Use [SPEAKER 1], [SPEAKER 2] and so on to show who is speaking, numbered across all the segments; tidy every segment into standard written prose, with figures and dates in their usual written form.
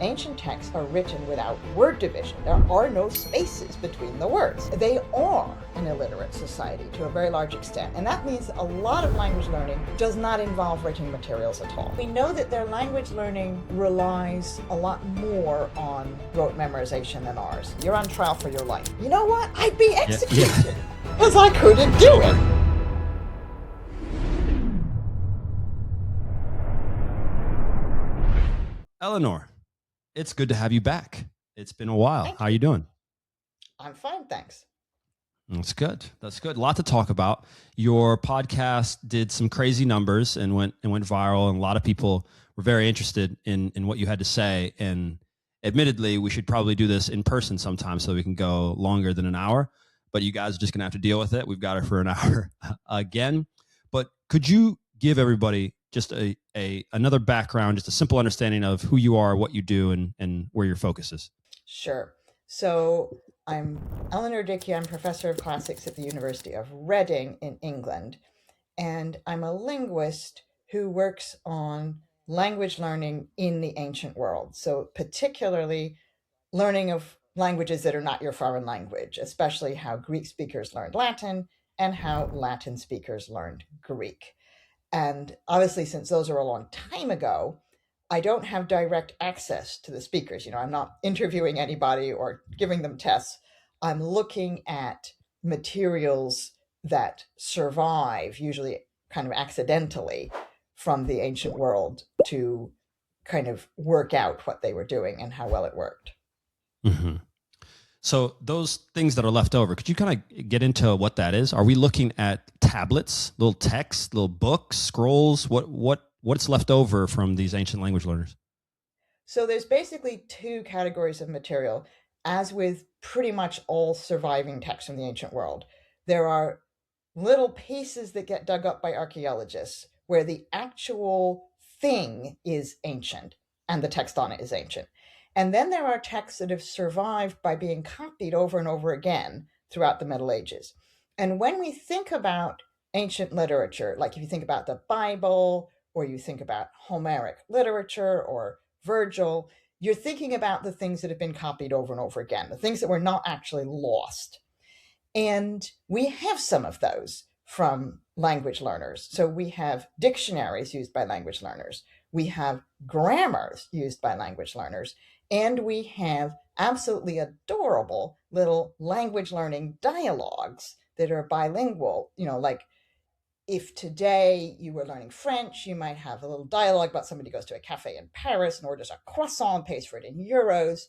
[SPEAKER 1] Ancient texts are written without word division. There are no spaces between the words. They are an illiterate society to a very large extent, and that means a lot of language learning does not involve written materials at all. We know that their language learning relies a lot more on rote memorization than ours. You're on trial for your life. You know what? I'd be executed because I couldn't do it.
[SPEAKER 2] Eleanor, it's good to have you back. It's been a while. How are you doing?
[SPEAKER 1] I'm fine, thanks.
[SPEAKER 2] That's good. That's good. A lot to talk about. Your podcast did some crazy numbers and went viral, and a lot of people were very interested in what you had to say. And admittedly, we should probably do this in person sometime so we can go longer than an hour. But you guys are just going to have to deal with it. We've got it for an hour again. But could you give everybody just another background, just a simple understanding of who you are, what you do, and where your focus is?
[SPEAKER 1] Sure. So I'm Eleanor Dickey. I'm professor of classics at the University of Reading in England, and I'm a linguist who works on language learning in the ancient world. So particularly learning of languages that are not your foreign language, especially how Greek speakers learned Latin and how Latin speakers learned Greek. And obviously, since those are a long time ago, I don't have direct access to the speakers. I'm not interviewing anybody or giving them tests. I'm looking at materials that survive, usually kind of accidentally, from the ancient world to kind of work out what they were doing and how well it worked.
[SPEAKER 2] Mm-hmm. So those things that are left over, could you kind of get into what that is? Are we looking at tablets, little text, little books, scrolls? What's left over from these ancient language learners?
[SPEAKER 1] So there's basically two categories of material, as with pretty much all surviving texts from the ancient world. There are little pieces that get dug up by archaeologists where the actual thing is ancient and the text on it is ancient. And then there are texts that have survived by being copied over and over again throughout the Middle Ages. And when we think about ancient literature, like if you think about the Bible, or you think about Homeric literature or Virgil, you're thinking about the things that have been copied over and over again, the things that were not actually lost. And we have some of those from language learners. So we have dictionaries used by language learners. We have grammars used by language learners. And we have absolutely adorable little language learning dialogues that are bilingual. Like if today you were learning French, you might have a little dialogue about somebody goes to a cafe in Paris and orders a croissant, pays for it in euros.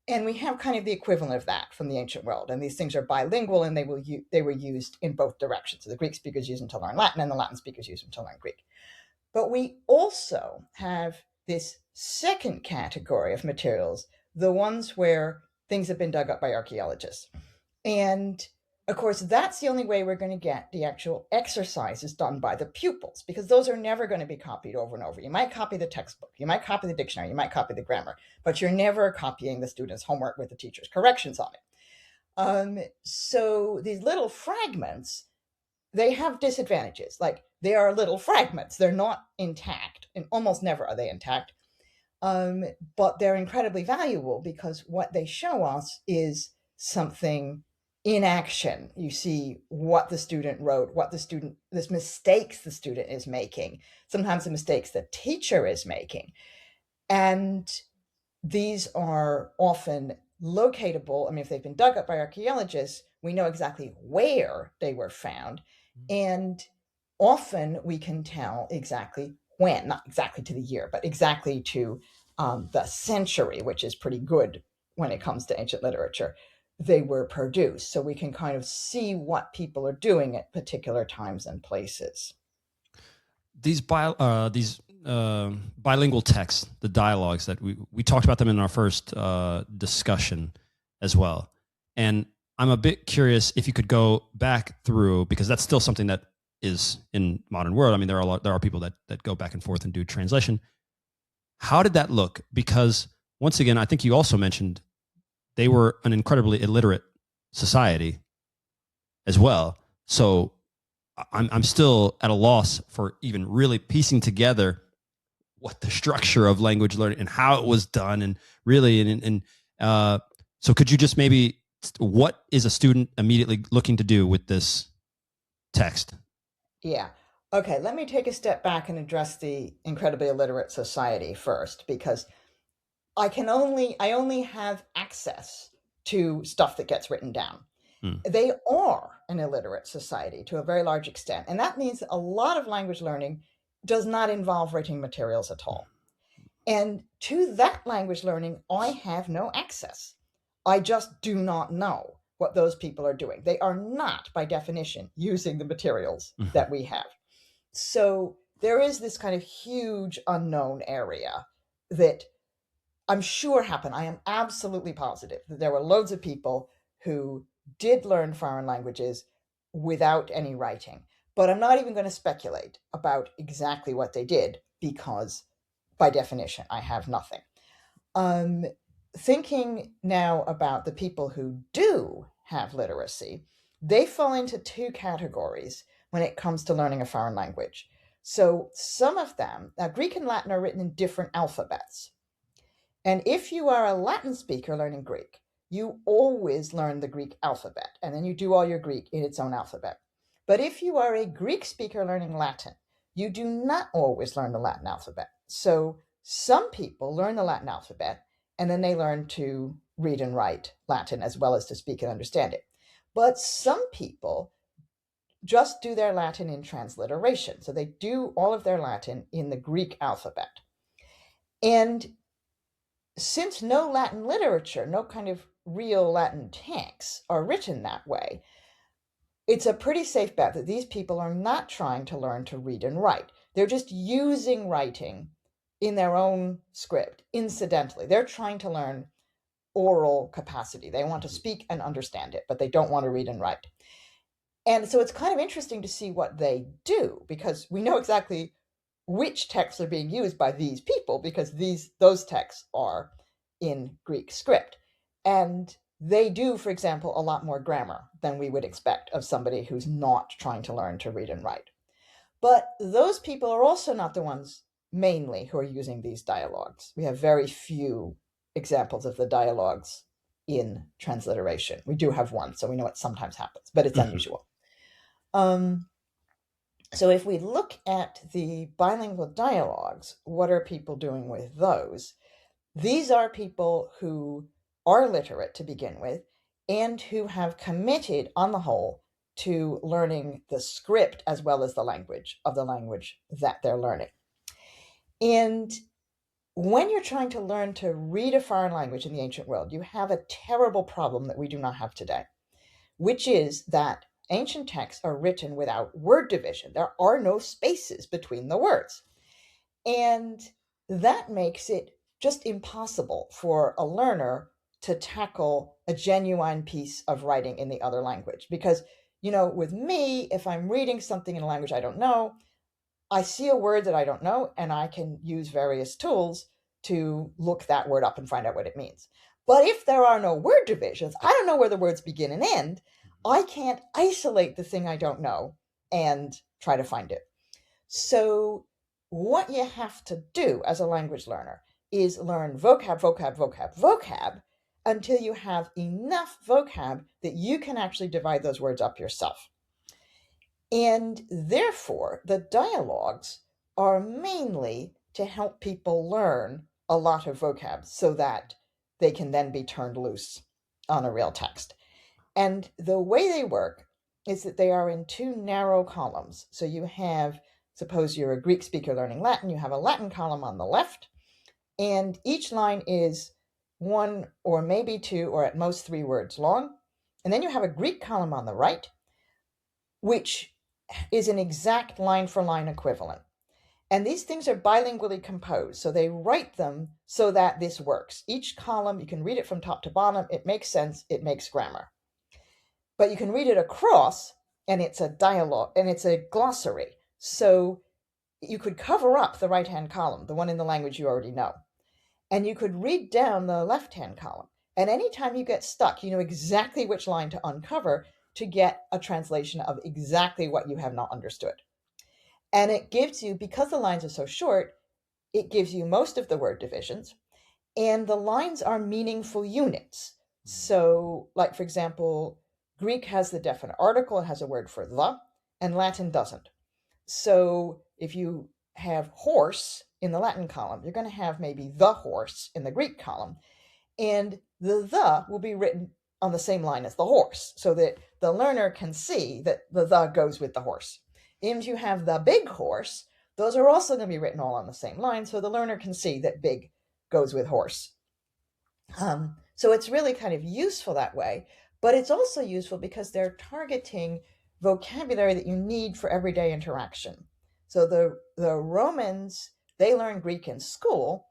[SPEAKER 1] And we have kind of the equivalent of that from the ancient world. And these things are bilingual, and they were used in both directions. So the Greek speakers use them to learn Latin, and the Latin speakers use them to learn Greek. But we also have this second category of materials, the ones where things have been dug up by archaeologists. And of course, that's the only way we're going to get the actual exercises done by the pupils, because those are never going to be copied over and over. You might copy the textbook, you might copy the dictionary, you might copy the grammar, but you're never copying the student's homework with the teacher's corrections on it. So these little fragments, they have disadvantages. Like, they are little fragments. They're not intact, and almost never are they intact. But they're incredibly valuable because what they show us is something in action. You see what the student wrote, the mistakes the student is making, sometimes the mistakes the teacher is making. And these are often locatable. I mean, if they've been dug up by archaeologists, we know exactly where they were found. And often we can tell exactly when, not exactly to the year, but exactly to the century, which is pretty good when it comes to ancient literature, they were produced. So we can kind of see what people are doing at particular times and places.
[SPEAKER 2] These bilingual texts, the dialogues that we talked about them in our first discussion as well. And I'm a bit curious if you could go back through, because that's still something that is in modern world. I mean, there are people that go back and forth and do translation. How did that look? Because once again, I think you also mentioned they were an incredibly illiterate society as well. So I'm still at a loss for even really piecing together what the structure of language learning and how it was done, and really, so could you just maybe, what is a student immediately looking to do with this text?
[SPEAKER 1] Yeah. Okay, let me take a step back and address the incredibly illiterate society first, because I only have access to stuff that gets written down.
[SPEAKER 2] Hmm.
[SPEAKER 1] They are an illiterate society to a very large extent, and that means that a lot of language learning does not involve writing materials at all. And to that language learning, I have no access. I just do not know what those people are doing. They are not, by definition, using the materials that we have. So there is this kind of huge unknown area that I'm sure happened. I am absolutely positive that there were loads of people who did learn foreign languages without any writing. But I'm not even going to speculate about exactly what they did because, by definition, I have nothing. Um, Thinking now about the people who do have literacy, they fall into two categories when it comes to learning a foreign language. So some of them, now Greek and Latin are written in different alphabets. And if you are a Latin speaker learning Greek, you always learn the Greek alphabet, and then you do all your Greek in its own alphabet. But if you are a Greek speaker learning Latin, you do not always learn the Latin alphabet. So some people learn the Latin alphabet, and then they learn to read and write Latin as well as to speak and understand it. But some people just do their Latin in transliteration. So they do all of their Latin in the Greek alphabet. And since no Latin literature, no kind of real Latin texts are written that way, it's a pretty safe bet that these people are not trying to learn to read and write. They're just using writing in their own script, incidentally. They're trying to learn oral capacity. They want to speak and understand it, but they don't want to read and write. And so it's kind of interesting to see what they do, because we know exactly which texts are being used by these people, because those texts are in Greek script. And they do, for example, a lot more grammar than we would expect of somebody who's not trying to learn to read and write. But those people are also not the ones mainly who are using these dialogues. We have very few examples of the dialogues in transliteration. We do have one, so we know it sometimes happens, but it's unusual. So if we look at the bilingual dialogues, what are people doing with those? These are people who are literate to begin with and who have committed, on the whole, to learning the script as well as the language of the language that they're learning. And when you're trying to learn to read a foreign language in the ancient world, you have a terrible problem that we do not have today, which is that ancient texts are written without word division. There are no spaces between the words. And that makes it just impossible for a learner to tackle a genuine piece of writing in the other language. Because, with me, if I'm reading something in a language I don't know, I see a word that I don't know, and I can use various tools to look that word up and find out what it means. But if there are no word divisions, I don't know where the words begin and end. I can't isolate the thing I don't know and try to find it. So what you have to do as a language learner is learn vocab, vocab, vocab, vocab until you have enough vocab that you can actually divide those words up yourself. And therefore, the dialogues are mainly to help people learn a lot of vocab so that they can then be turned loose on a real text. And the way they work is that they are in two narrow columns. So you have, suppose you're a Greek speaker learning Latin, you have a Latin column on the left, and each line is one or maybe two or at most three words long. And then you have a Greek column on the right, which is an exact line for line equivalent. And these things are bilingually composed, so they write them so that this works. Each column, you can read it from top to bottom, it makes sense, it makes grammar. But you can read it across, and it's a dialogue, and it's a glossary. So you could cover up the right-hand column, the one in the language you already know, and you could read down the left-hand column. And anytime you get stuck, you know exactly which line to uncover to get a translation of exactly what you have not understood. And it gives you, because the lines are so short, it gives you most of the word divisions, and the lines are meaningful units. So, like, for example, Greek has the definite article, it has a word for the, and Latin doesn't. So, if you have horse in the Latin column, you're going to have maybe the horse in the Greek column, and the will be written on the same line as the horse, so that the learner can see that the goes with the horse. And you have the big horse, those are also going to be written all on the same line, so the learner can see that big goes with horse. So it's really kind of useful that way, but it's also useful because they're targeting vocabulary that you need for everyday interaction. So the Romans, they learn Greek in school,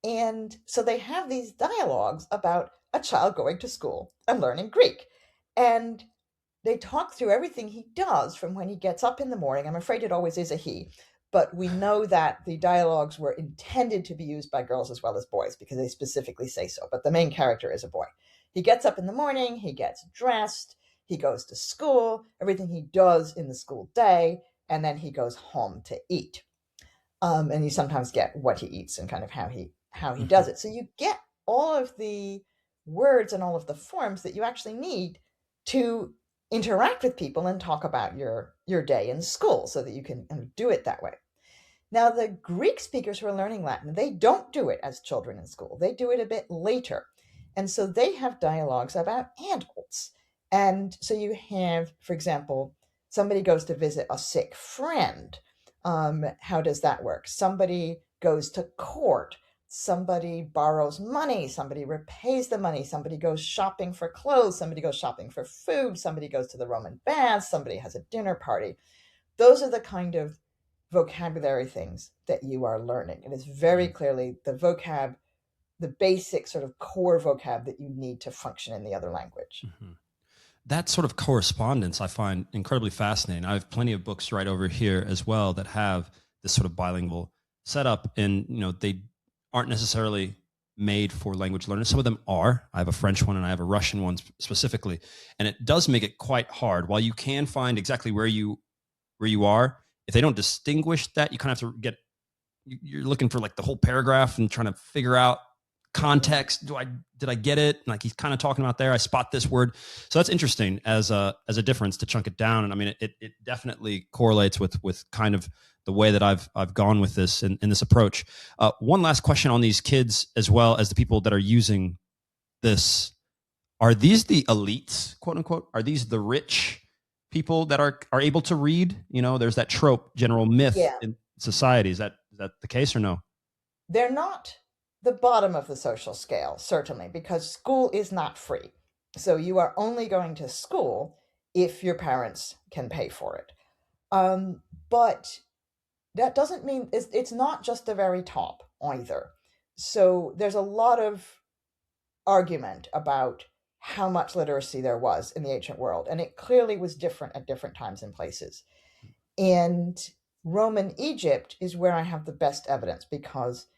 [SPEAKER 1] and so they have these dialogues about a child going to school and learning Greek. And they talk through everything he does from when he gets up in the morning. I'm afraid it always is a he, but we know that the dialogues were intended to be used by girls as well as boys because they specifically say so. But the main character is a boy. He gets up in the morning, he gets dressed, he goes to school, everything he does in the school day, and then he goes home to eat. And you sometimes get what he eats and kind of how he does it. So you get all of the words and all of the forms that you actually need to interact with people and talk about your day in school so that you can do it that way. Now, the Greek speakers who are learning Latin, they don't do it as children in school. They do it a bit later. And so they have dialogues about adults. And so you have, for example, somebody goes to visit a sick friend. How does that work? Somebody goes to court. Somebody borrows money, somebody repays the money, somebody goes shopping for clothes, somebody goes shopping for food, somebody goes to the Roman baths, somebody has a dinner party. Those are the kind of vocabulary things that you are learning. It is very clearly the vocab, the basic sort of core vocab that you need to function in the other language.
[SPEAKER 2] Mm-hmm. That sort of correspondence I find incredibly fascinating. I have plenty of books right over here as well that have this sort of bilingual setup, and they aren't necessarily made for language learners. Some of them are. I have a French one and I have a Russian one specifically, and it does make it quite hard. While you can find exactly where you are, if they don't distinguish that, you kind of have to you're looking for like the whole paragraph and trying to figure out context. Did I get it? Like he's kind of talking about there. I spot this word. So that's interesting as a difference to chunk it down. And I mean, it definitely correlates with kind of the way that I've gone with this in this approach. One last question on these kids as well as the people that are using this. Are these the elites, quote unquote? Are these the rich people that are able to read? There's that trope, general myth in society. Is that the case or no?
[SPEAKER 1] They're not the bottom of the social scale, certainly, because school is not free. So you are only going to school if your parents can pay for it. But that doesn't mean it's not just the very top either. So there's a lot of argument about how much literacy there was in the ancient world, and it clearly was different at different times and places. And Roman Egypt is where I have the best evidence because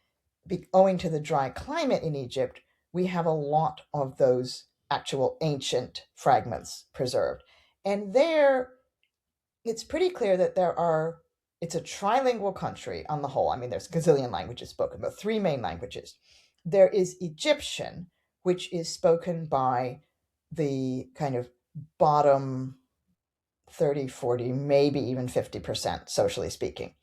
[SPEAKER 1] owing to the dry climate in Egypt, we have a lot of those actual ancient fragments preserved. And there, it's pretty clear that it's a trilingual country on the whole. I mean, there's a gazillion languages spoken, but three main languages. There is Egyptian, which is spoken by the kind of bottom 30, 40, maybe even 50%, socially speaking.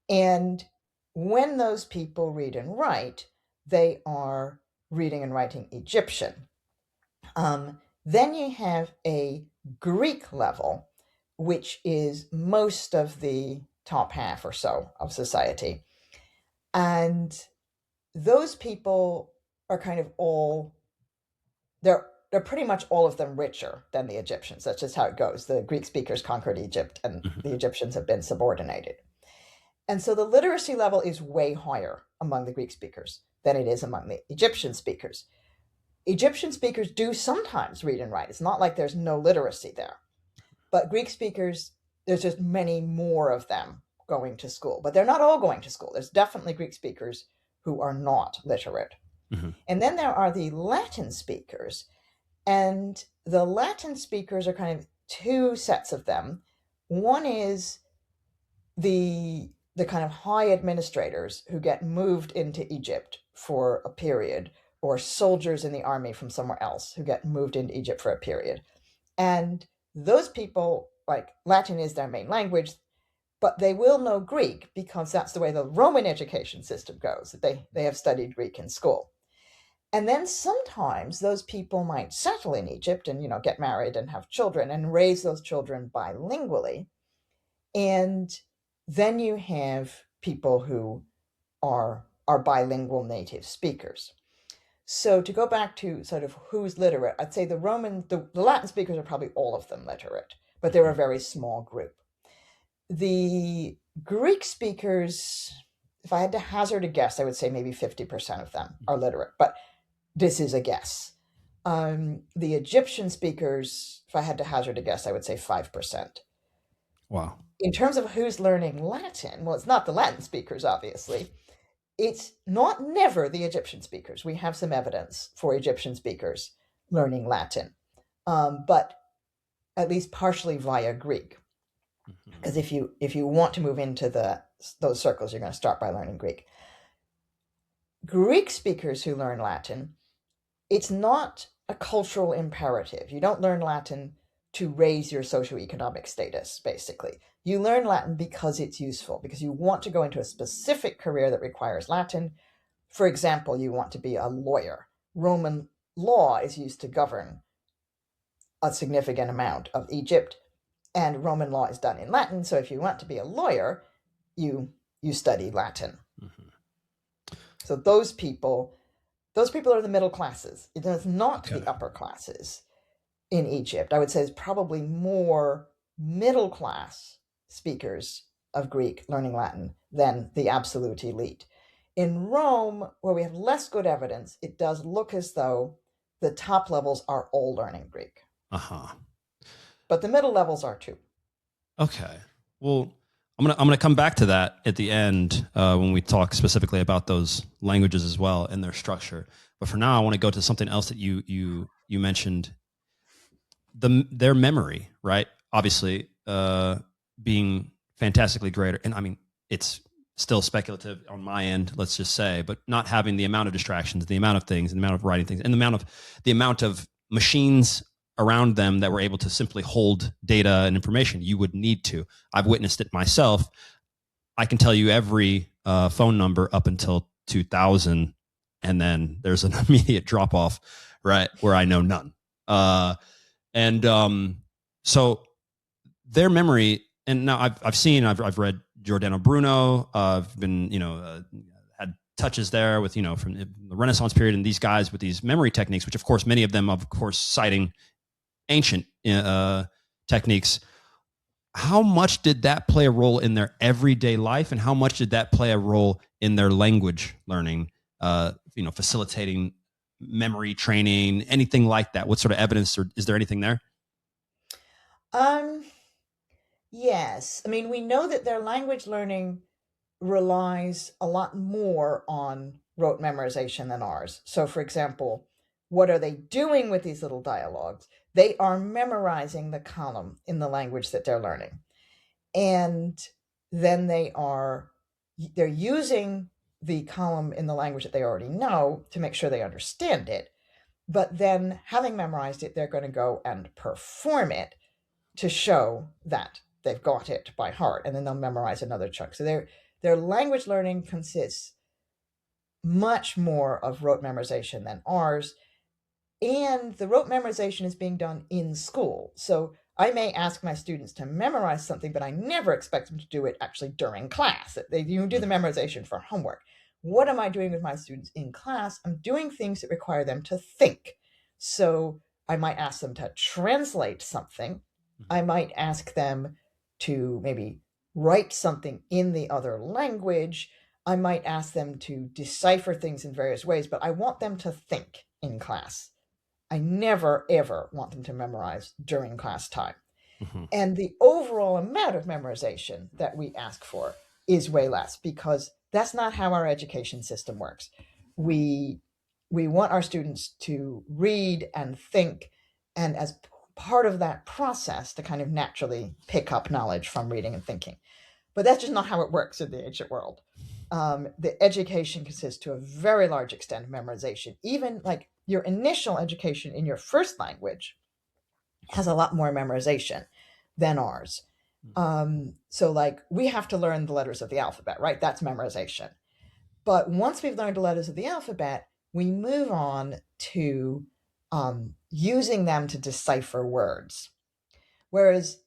[SPEAKER 1] And when those people read and write, they are reading and writing Egyptian. Then you have a Greek level, which is most of the top half or so of society. And those people are kind of they're pretty much all of them richer than the Egyptians. That's just how it goes. The Greek speakers conquered Egypt and the Egyptians have been subordinated. And so the literacy level is way higher among the Greek speakers than it is among the Egyptian speakers. Egyptian speakers do sometimes read and write. It's not like there's no literacy there. But Greek speakers, there's just many more of them going to school. But they're not all going to school. There's definitely Greek speakers who are not literate. Mm-hmm. And then there are the Latin speakers. And the Latin speakers are kind of two sets of them. One is the the kind of high administrators who get moved into Egypt for a period, or soldiers in the army from somewhere else who get moved into Egypt for a period. And those people, like, Latin is their main language, but they will know Greek because that's the way the Roman education system goes. They have studied Greek in school. And then sometimes those people might settle in Egypt and, get married and have children and raise those children bilingually. And then you have people who are bilingual native speakers. So to go back to sort of who's literate, I'd say the Latin speakers are probably all of them literate, but they're a very small group. The Greek speakers, if I had to hazard a guess, I would say maybe 50% of them are literate, but this is a guess. The Egyptian speakers, if I had to hazard a guess, I would say 5%.
[SPEAKER 2] Wow.
[SPEAKER 1] In terms of who's learning Latin, well, it's not the Latin speakers, obviously. It's never the Egyptian speakers. We have some evidence for Egyptian speakers learning Latin, but at least partially via Greek. Because if you want to move into those circles, you're going to start by learning Greek. Greek speakers who learn Latin, it's not a cultural imperative. You don't learn Latin to raise your socioeconomic status, basically. You learn Latin because it's useful, because you want to go into a specific career that requires Latin. For example, you want to be a lawyer. Roman law is used to govern a significant amount of Egypt, and Roman law is done in Latin. So if you want to be a lawyer, you study Latin. Mm-hmm. So those people are the middle classes. It is not the upper classes in Egypt. I would say it's probably more middle class speakers of Greek learning Latin than the absolute elite. In Rome, where we have less good evidence, it does look as though the top levels are all learning Greek.
[SPEAKER 2] Uh-huh.
[SPEAKER 1] But the middle levels are too.
[SPEAKER 2] Okay. Well, I'm gonna come back to that at the end when we talk specifically about those languages as well and their structure. But for now, I want to go to something else that you mentioned. Their memory, right? Obviously, being fantastically greater, and I mean, it's still speculative on my end, let's just say, but not having the amount of distractions, the amount of things, and the amount of writing things, and the amount of machines around them that were able to simply hold data and information. You would need to. I've witnessed it myself. I can tell you every phone number up until 2000, and then there's an immediate drop off, right, where I know none. So their memory, and now I've read Giordano Bruno. I've been, had touches there with, from the Renaissance period, and these guys with these memory techniques, which of course, many of them, of course, citing ancient techniques. How much did that play a role in their everyday life, and how much did that play a role in their language learning, facilitating memory training, anything like that? What sort of evidence, or is there anything there?
[SPEAKER 1] Yes. I mean, we know that their language learning relies a lot more on rote memorization than ours. So, for example, what are they doing with these little dialogues? They are memorizing the column in the language that they're learning. And then they're using the column in the language that they already know to make sure they understand it. But then, having memorized it, they're going to go and perform it to show that they've got it by heart, and then they'll memorize another chunk. So their language learning consists much more of rote memorization than ours, and the rote memorization is being done in school. So I may ask my students to memorize something, but I never expect them to do it actually during class. You do the memorization for homework. What am I doing with my students in class? I'm doing things that require them to think. So I might ask them to translate something. I might ask them to maybe write something in the other language. I might ask them to decipher things in various ways, but I want them to think in class. I never, ever want them to memorize during class time. Mm-hmm. And the overall amount of memorization that we ask for is way less, because that's not how our education system works. We want our students to read and think, and as part of that process to kind of naturally pick up knowledge from reading and thinking. But that's just not how it works in the ancient world. The education consists to a very large extent of memorization. Even like your initial education in your first language has a lot more memorization than ours. So like we have to learn the letters of the alphabet, right? That's memorization. But once we've learned the letters of the alphabet, we move on to using them to decipher words. Whereas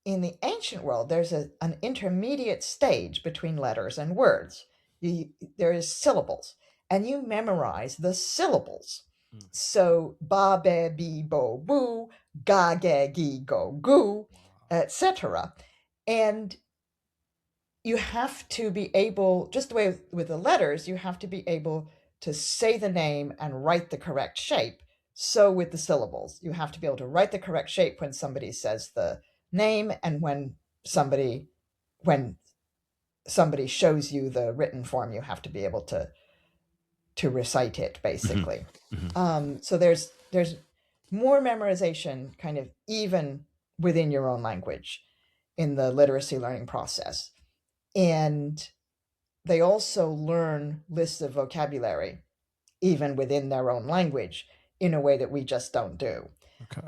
[SPEAKER 1] in the ancient world, there's an intermediate stage between letters and words. There is syllables, and you memorize the syllables. So ba be bi bo boo, ga ge gi go goo, etc. And you have to be able, just the way with the letters, you have to be able to say the name and write the correct shape. So with the syllables, you have to be able to write the correct shape when somebody says the name, and when somebody shows you the written form, you have to be able to recite it, basically. So there's more memorization kind of even within your own language in the literacy learning process. And they also learn lists of vocabulary even within their own language in a way that we just don't do. Okay.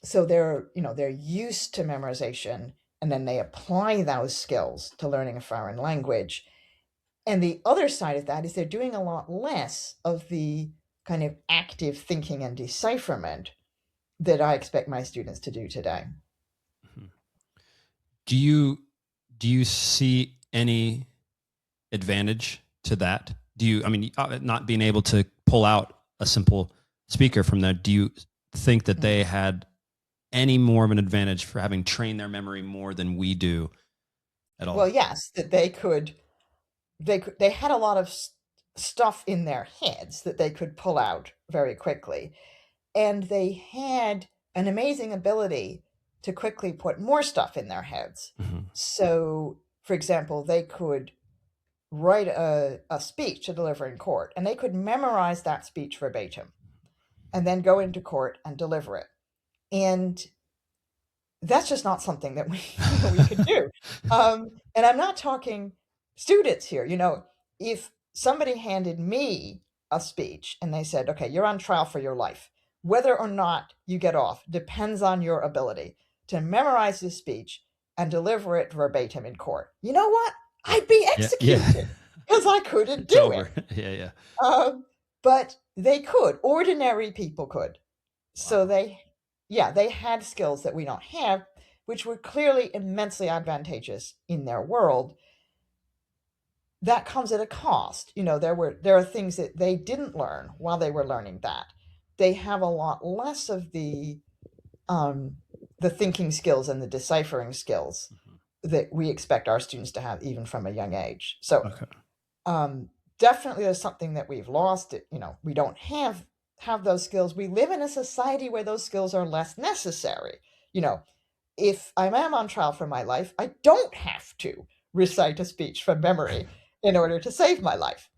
[SPEAKER 1] So they're used to memorization, and then they apply those skills to learning a foreign language. And the other side of that is they're doing a lot less of the kind of active thinking and decipherment that I expect my students to do today.
[SPEAKER 2] Do you see any advantage to that? Not being able to pull out a simple speaker from there, do you think that they had any more of an advantage for having trained their memory more than we do at all?
[SPEAKER 1] Well, yes, that they had a lot of stuff in their heads that they could pull out very quickly. And they had an amazing ability to quickly put more stuff in their heads. So, for example, they could write a speech to deliver in court, and they could memorize that speech verbatim and then go into court and deliver it. And that's just not something that we could do. And I'm not talking students here. If somebody handed me a speech and they said, okay, you're on trial for your life, whether or not you get off depends on your ability to memorize this speech and deliver it verbatim in court. You know what? I'd be executed because I couldn't do it. But they could. Ordinary people could. Wow. So they had skills that we don't have, which were clearly immensely advantageous in their world. That comes at a cost. There are things that they didn't learn while they were learning that. They have a lot less of the thinking skills and the deciphering skills that we expect our students to have even from a young age. So definitely there's something that we've lost. We don't have those skills. We live in a society where those skills are less necessary. If I am on trial for my life, I don't have to recite a speech from memory in order to save my life.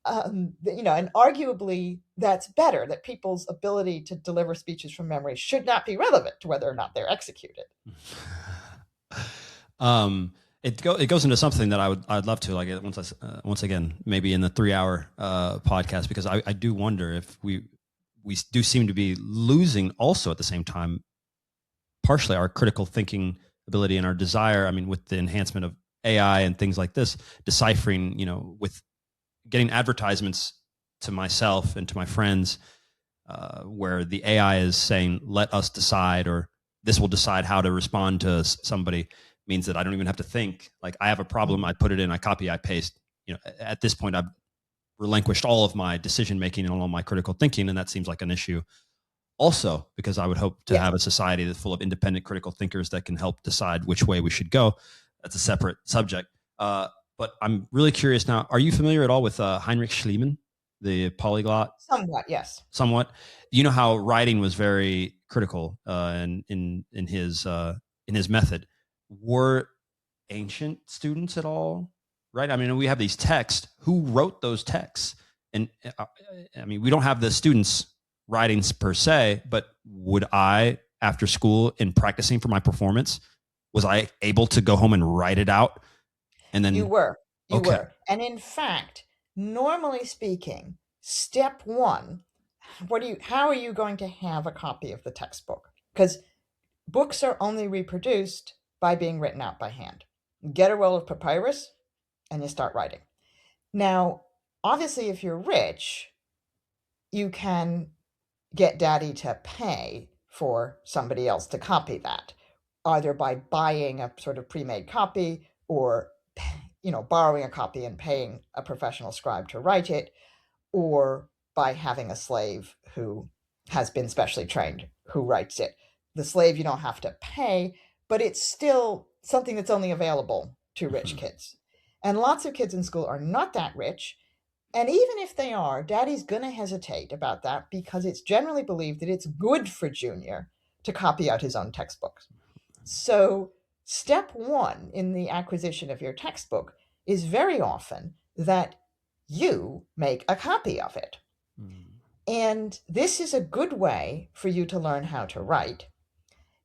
[SPEAKER 1] And arguably that's better, that people's ability to deliver speeches from memory should not be relevant to whether or not they're executed.
[SPEAKER 2] It goes into something that I'd love to, like, once again, maybe in the 3-hour podcast, because I do wonder if we do seem to be losing also at the same time, partially our critical thinking ability and our desire. I mean, with the enhancement of AI and things like this, deciphering, with getting advertisements to myself and to my friends, where the AI is saying, let us decide, or this will decide how to respond to somebody, means that I don't even have to think. Like, I have a problem, I put it in, I copy, I paste. At this point, I've relinquished all of my decision making and all of my critical thinking, and that seems like an issue also, because I would hope to have a society that's full of independent critical thinkers that can help decide which way we should go. That's a separate subject. But I'm really curious now, are you familiar at all with Heinrich Schliemann, the polyglot?
[SPEAKER 1] Somewhat, yes.
[SPEAKER 2] Somewhat. You know how writing was very critical in his method. Were ancient students at all, right? I mean, we have these texts. Who wrote those texts? And I mean, we don't have the students writing per se, but would I, after school, in practicing for my performance, Was I able to go home and write it out? And
[SPEAKER 1] You
[SPEAKER 2] then,
[SPEAKER 1] were. You
[SPEAKER 2] okay.
[SPEAKER 1] were. And in fact, normally speaking, step one, how are you going to have a copy of the textbook? Because books are only reproduced by being written out by hand. Get a roll of papyrus and you start writing. Now, obviously, if you're rich, you can get daddy to pay for somebody else to copy that, either by buying a sort of pre-made copy or borrowing a copy and paying a professional scribe to write it, or by having a slave who has been specially trained who writes it. The slave you don't have to pay, but it's still something that's only available to rich
[SPEAKER 2] Mhm.
[SPEAKER 1] kids. And lots of kids in school are not that rich. And even if they are, daddy's going to hesitate about that because it's generally believed that it's good for Junior to copy out his own textbooks. So, step one in the acquisition of your textbook is very often that you make a copy of it.
[SPEAKER 2] Mm.
[SPEAKER 1] And this is a good way for you to learn how to write.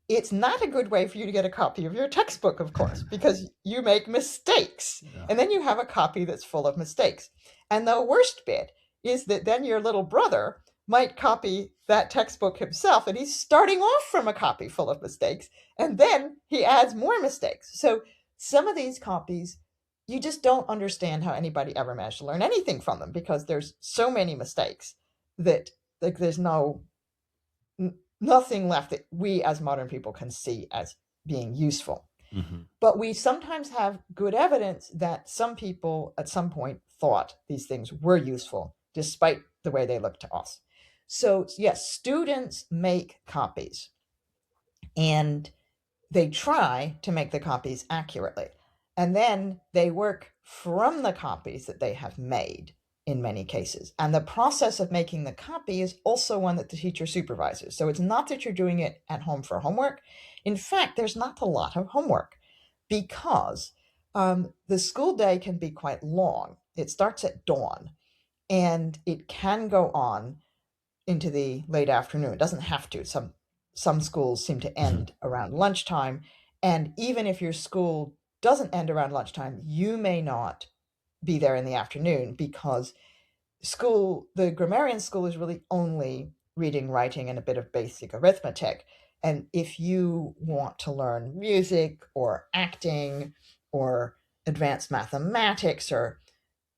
[SPEAKER 1] It's not a good way for you to get a copy of your textbook, of course, because you make mistakes.
[SPEAKER 2] Yeah.
[SPEAKER 1] And then you have a copy that's full of mistakes. And the worst bit is that then your little brother might copy that textbook himself, and he's starting off from a copy full of mistakes, and then he adds more mistakes. So some of these copies, you just don't understand how anybody ever managed to learn anything from them because there's so many mistakes that like there's nothing left that we as modern people can see as being useful.
[SPEAKER 2] Mm-hmm.
[SPEAKER 1] But we sometimes have good evidence that some people at some point thought these things were useful, despite the way they look to us. So, yes, students make copies and they try to make the copies accurately. And then they work from the copies that they have made in many cases. And the process of making the copy is also one that the teacher supervises. So it's not that you're doing it at home for homework. In fact, there's not a lot of homework because the school day can be quite long. It starts at dawn and it can go on into the late afternoon. It doesn't have to. Some schools seem to end around lunchtime. And even if your school doesn't end around lunchtime, you may not be there in the afternoon because the grammarian school is really only reading, writing, and a bit of basic arithmetic. And if you want to learn music or acting or advanced mathematics or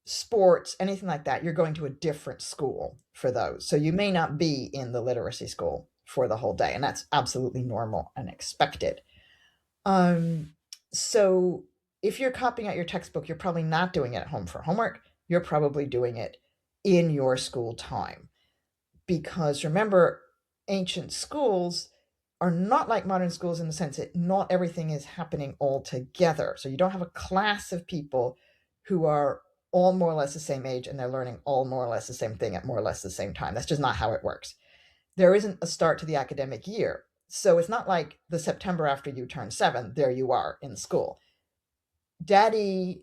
[SPEAKER 1] sports, anything like that, you're going to a different school for those. So you may not be in the literacy school for the whole day, and that's absolutely normal and expected. So if you're copying out your textbook, you're probably not doing it at home for homework. You're probably doing it in your school time. Because remember, ancient schools are not like modern schools in the sense that not everything is happening all together. So you don't have a class of people who are all more or less the same age and they're learning all more or less the same thing at more or less the same time. That's just not how it works. There isn't a start to the academic year. So it's not like the September after you turn 7, there you are in school. Daddy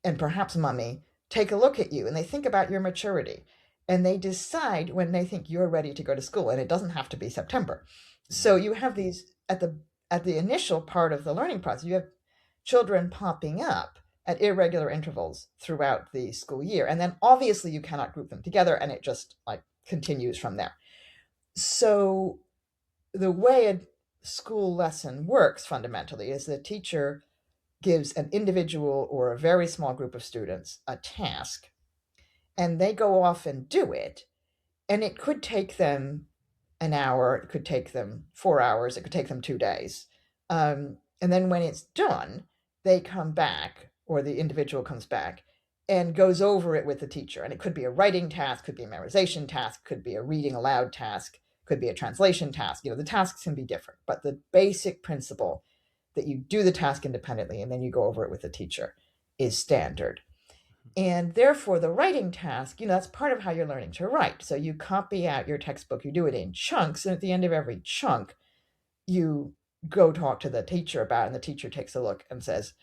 [SPEAKER 1] and perhaps mommy take a look at you and they think about your maturity and they decide when they think you're ready to go to school, and it doesn't have to be September. So you have these at the initial part of the learning process, you have children popping up at irregular intervals throughout the school year, and then obviously you cannot group them together and it just like continues from there. So the way a school lesson works fundamentally is the teacher gives an individual or a very small group of students a task and they go off and do it. And it could take them an hour, it could take them 4 hours, it could take them 2 days. And then when it's done, they come back, or the individual comes back and goes over it with the teacher. And it could be a writing task, could be a memorization task, could be a reading aloud task, could be a translation task. The tasks can be different, but the basic principle that you do the task independently and then you go over it with the teacher is standard. And therefore, the writing task, that's part of how you're learning to write. So you copy out your textbook, you do it in chunks, and at the end of every chunk, you go talk to the teacher about it, and the teacher takes a look and says,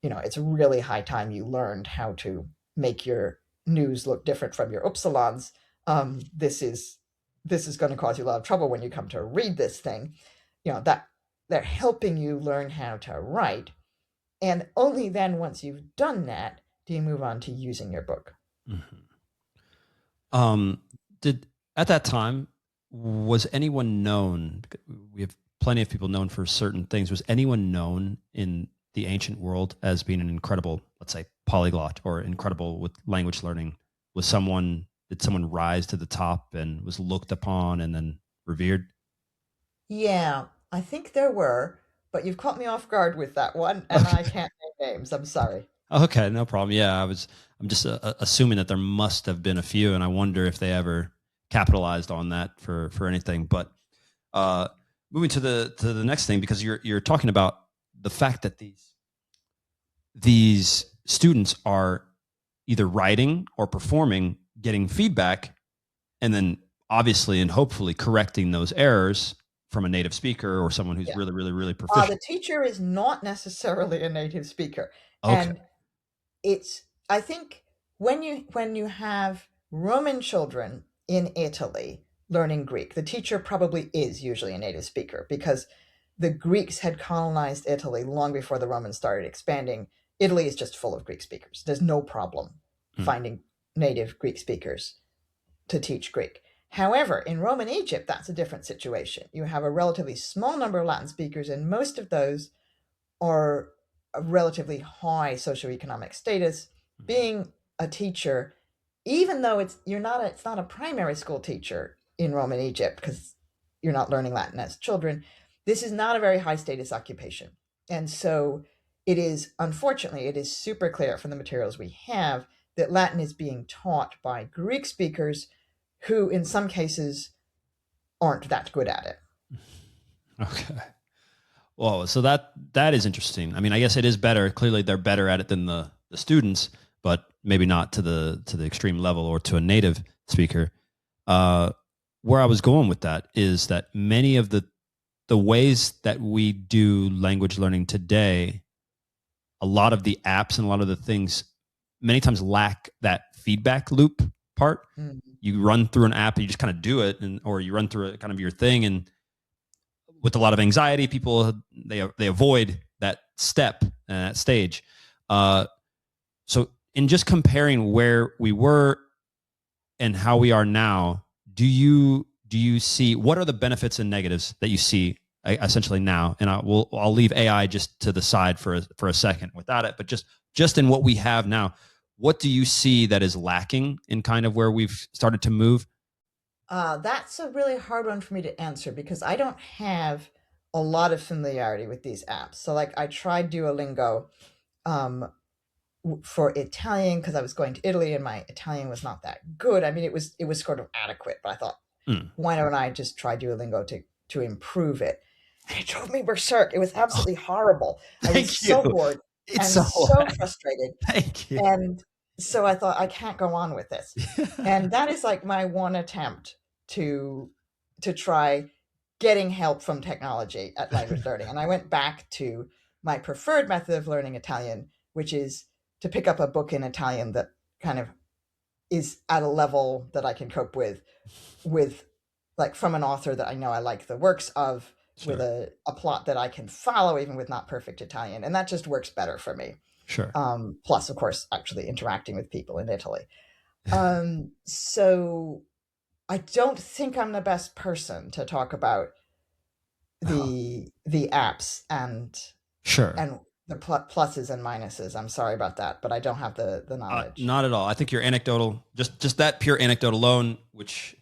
[SPEAKER 1] it's really high time you learned how to make your news look different from your upsilons. This is going to cause you a lot of trouble when you come to read this thing. That they're helping you learn how to write. And only then, once you've done that, do you move on to using your book.
[SPEAKER 2] Mm-hmm. Um, did at that time was anyone known? We have plenty of people known for certain things. Was anyone known in the ancient world as being an incredible, let's say, polyglot or incredible with language learning? Did someone rise to the top and was looked upon and then revered?
[SPEAKER 1] Yeah, I think there were, but you've caught me off guard with that one, and I can't name names. I'm sorry.
[SPEAKER 2] Okay, no problem. Yeah, I'm just assuming that there must have been a few, and I wonder if they ever capitalized on that for anything. But uh, moving to the next thing, because you're talking about the fact that these students are either writing or performing, getting feedback, and then obviously and hopefully correcting those errors from a native speaker or someone who's
[SPEAKER 1] Yeah.
[SPEAKER 2] really, really, really proficient.
[SPEAKER 1] The teacher is not necessarily a native speaker,
[SPEAKER 2] Okay.
[SPEAKER 1] and it's I think when you have Roman children in Italy learning Greek, the teacher probably is usually a native speaker because the Greeks had colonized Italy long before the Romans started expanding. Italy is just full of Greek speakers. There's no problem
[SPEAKER 2] Mm.
[SPEAKER 1] finding native Greek speakers to teach Greek. However, in Roman Egypt, that's a different situation. You have a relatively small number of Latin speakers, and most of those are a relatively high socioeconomic status. Being a teacher, even though it's not a primary school teacher in Roman Egypt because you're not learning Latin as children, this is not a very high status occupation. And so unfortunately, it is super clear from the materials we have that Latin is being taught by Greek speakers who, in some cases, aren't that good at it.
[SPEAKER 2] Okay. Well, so that is interesting. I mean, I guess it is better. Clearly, they're better at it than the students, but maybe not to the extreme level or to a native speaker. Where I was going with that is that many of the ways that we do language learning today, a lot of the apps and a lot of the things many times lack that feedback loop part.
[SPEAKER 1] Mm.
[SPEAKER 2] You run through an app and you just kind of do it, or you run through it kind of your thing, and with a lot of anxiety, people they avoid that step and that stage. So in just comparing where we were and how we are now, do you see what are the benefits and negatives that you see essentially now? And I'll leave AI just to the side for a second without it, but just in what we have now, what do you see that is lacking in kind of where we've started to move?
[SPEAKER 1] That's a really hard one for me to answer because I don't have a lot of familiarity with these apps. So, like, I tried Duolingo um, for Italian because I was going to Italy and my Italian was not that good. I mean, it was sort of adequate, but I thought, why don't I just try Duolingo to improve it? And it drove me berserk. It was absolutely horrible. I was so bored
[SPEAKER 2] It's
[SPEAKER 1] and
[SPEAKER 2] so
[SPEAKER 1] so frustrated.
[SPEAKER 2] Thank you.
[SPEAKER 1] And so I thought, I can't go on with this. And that is like my one attempt to try getting help from technology at language learning. And I went back to my preferred method of learning Italian, which is to pick up a book in Italian that kind of is at a level that I can cope with like from an author that I know I like the works of,
[SPEAKER 2] Sure.
[SPEAKER 1] with a plot that I can follow even with not perfect Italian. And that just works better for me.
[SPEAKER 2] Sure.
[SPEAKER 1] Plus, of course, actually interacting with people in Italy. So I don't think I'm the best person to talk about the apps and
[SPEAKER 2] Sure.
[SPEAKER 1] and the pluses and minuses. I'm sorry about that, but I don't have the knowledge.
[SPEAKER 2] Not at all. I think your anecdotal, just that pure anecdote alone, which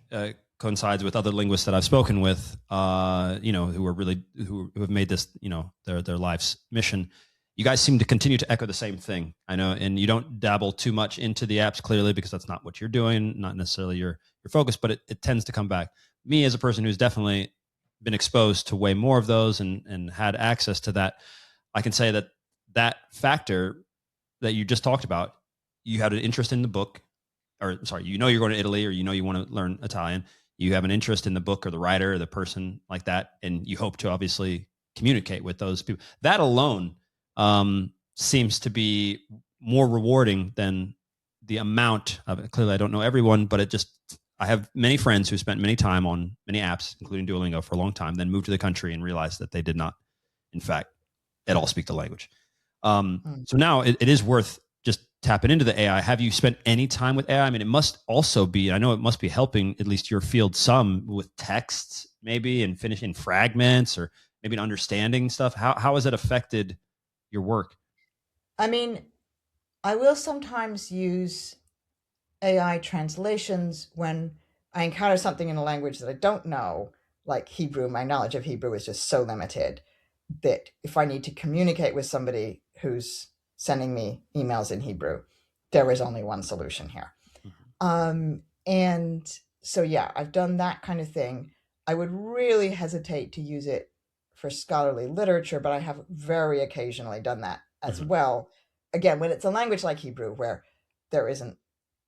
[SPEAKER 2] coincides with other linguists that I've spoken with, who are really who have made this, their life's mission. You guys seem to continue to echo the same thing. I know, and you don't dabble too much into the apps clearly because that's not what you're doing, not necessarily your focus, but it tends to come back. Me as a person who's definitely been exposed to way more of those and had access to that, I can say that factor that you just talked about, you had an interest in the book, or sorry, you're going to Italy, or you want to learn Italian. You have an interest in the book or the writer or the person like that, and you hope to obviously communicate with those people. That alone seems to be more rewarding than the amount of it. Clearly, I don't know everyone, but I have many friends who spent many time on many apps, including Duolingo, for a long time, then moved to the country and realized that they did not in fact, at all speak the language.
[SPEAKER 1] Mm.
[SPEAKER 2] So now it is worth just tapping into the AI. Have you spent any time with AI? I mean, it must also be, I know it must be helping at least your field some with texts, maybe, and finishing fragments or maybe understanding stuff. How has it affected your work?
[SPEAKER 1] I mean, I will sometimes use AI translations when I encounter something in a language that I don't know, like Hebrew. My knowledge of Hebrew is just so limited that if I need to communicate with somebody who's sending me emails in Hebrew, there is only one solution here. And so, yeah, I've done that kind of thing. I would really hesitate to use it for scholarly literature, but I have very occasionally done that as
[SPEAKER 2] Mm-hmm.
[SPEAKER 1] well. Again, when it's a language like Hebrew, where there isn't,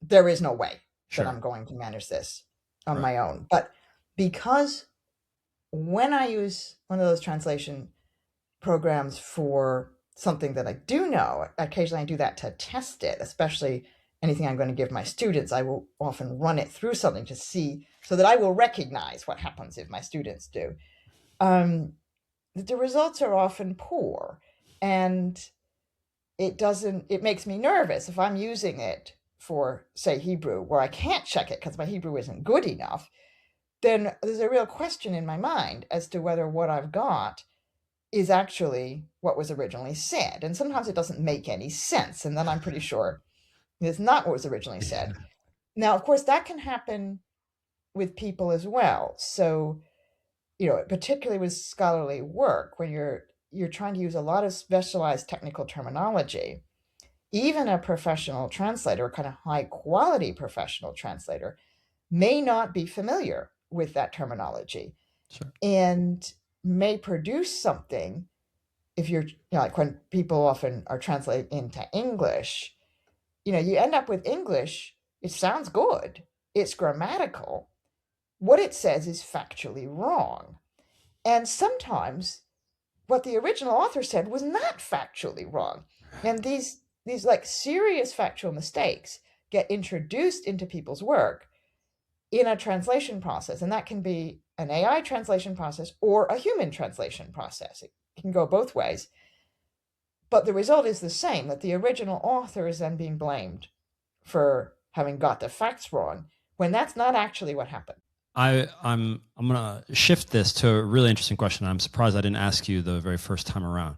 [SPEAKER 1] there is no way that
[SPEAKER 2] Sure.
[SPEAKER 1] I'm going to manage this on
[SPEAKER 2] Right.
[SPEAKER 1] my own. But because when I use one of those translation programs for something that I do know, occasionally I do that to test it, especially anything I'm going to give my students. I will often run it through something to see so that I will recognize what happens if my students do. Um, the results are often poor, and it makes me nervous if I'm using it for, say, Hebrew, where I can't check it because my Hebrew isn't good enough. Then there's a real question in my mind as to whether what I've got is actually what was originally said. And sometimes it doesn't make any sense. And then I'm pretty sure it's not what was originally
[SPEAKER 2] Yeah.
[SPEAKER 1] said. Now, of course, that can happen with people as well. So, particularly with scholarly work, when you're trying to use a lot of specialized technical terminology, even a professional translator, a kind of high quality professional translator, may not be familiar with that terminology
[SPEAKER 2] Sure.
[SPEAKER 1] and may produce something. If you're, like when people often are translating into English, you end up with English. It sounds good, it's grammatical. What it says is factually wrong. And sometimes what the original author said was not factually wrong. And these like serious factual mistakes get introduced into people's work in a translation process. And that can be an AI translation process or a human translation process. It can go both ways. But the result is the same, that the original author is then being blamed for having got the facts wrong when that's not actually what happened.
[SPEAKER 2] I'm gonna shift this to a really interesting question. I'm surprised I didn't ask you the very first time around.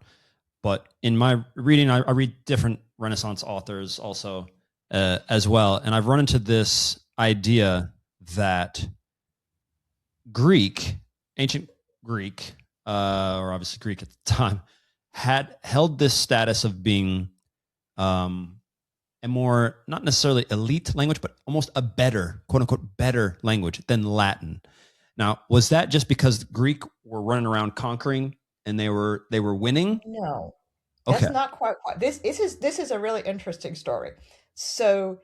[SPEAKER 2] But in my reading, I read different Renaissance authors also as well, and I've run into this idea that Greek, ancient Greek, or obviously Greek at the time, had held this status of being a more, not necessarily elite language, but almost a better, quote unquote, better language than Latin. Now, was that just because Greek were running around conquering and they were winning?
[SPEAKER 1] No, that's
[SPEAKER 2] Okay.
[SPEAKER 1] not quite. This is a really interesting story. So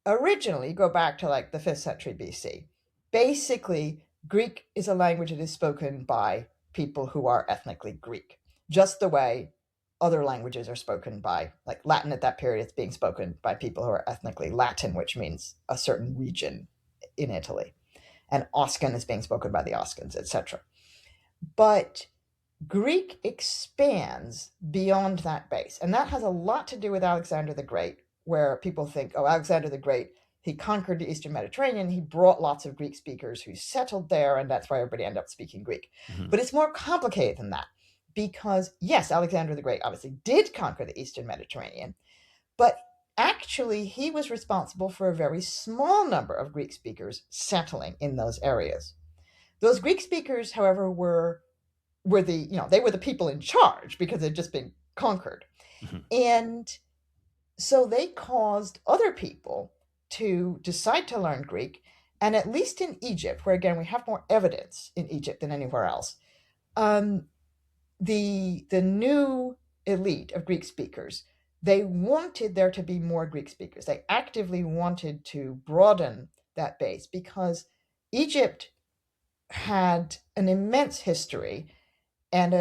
[SPEAKER 1] originally, go back to like the 5th century BC. Basically, Greek is a language that is spoken by people who are ethnically Greek, just the way other languages are spoken by, like Latin at that period, it's being spoken by people who are ethnically Latin, which means a certain region in Italy. And Oscan is being spoken by the Oscans, etc. But Greek expands beyond that base. And that has a lot to do with Alexander the Great, where people think, oh, Alexander the Great, he conquered the Eastern Mediterranean, he brought lots of Greek speakers who settled there, and that's why everybody ended up speaking Greek.
[SPEAKER 2] Mhm.
[SPEAKER 1] But it's more complicated than that, because yes, Alexander the Great obviously did conquer the Eastern Mediterranean, but actually he was responsible for a very small number of Greek speakers settling in those areas. Those Greek speakers, however, were they were the people in charge because they'd just been conquered.
[SPEAKER 2] Mhm.
[SPEAKER 1] And so they caused other people to decide to learn Greek. And at least in Egypt, where again we have more evidence in Egypt than anywhere else, um, the new elite of Greek speakers, they wanted there to be more Greek speakers. They actively wanted to broaden that base because Egypt had an immense history, and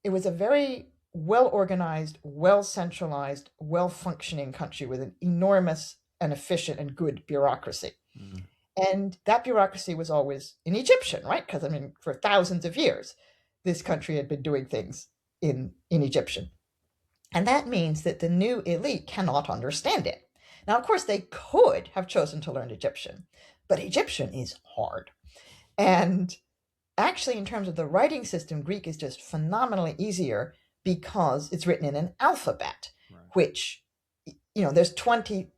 [SPEAKER 1] it was a very well organized, well centralized, well functioning country with an enormous and efficient and good bureaucracy.
[SPEAKER 2] Mhm.
[SPEAKER 1] And that bureaucracy was always in Egyptian, right? Because, I mean, for thousands of years, this country had been doing things in Egyptian. And that means that the new elite cannot understand it. Now, of course, they could have chosen to learn Egyptian, but Egyptian is hard. And actually, in terms of the writing system, Greek is just phenomenally easier because it's written in an alphabet, right, which, there's 20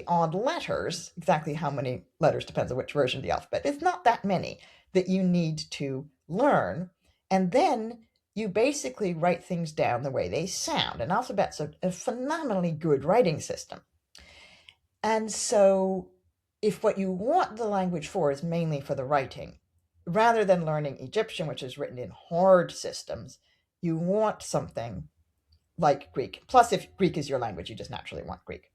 [SPEAKER 1] odd letters. Exactly how many letters depends on which version of the alphabet. It's not that many that you need to learn. And then you basically write things down the way they sound. And alphabet's a phenomenally good writing system. And so if what you want the language for is mainly for the writing, rather than learning Egyptian, which is written in hard systems, you want something like Greek. Plus, if Greek is your language, you just naturally want Greek.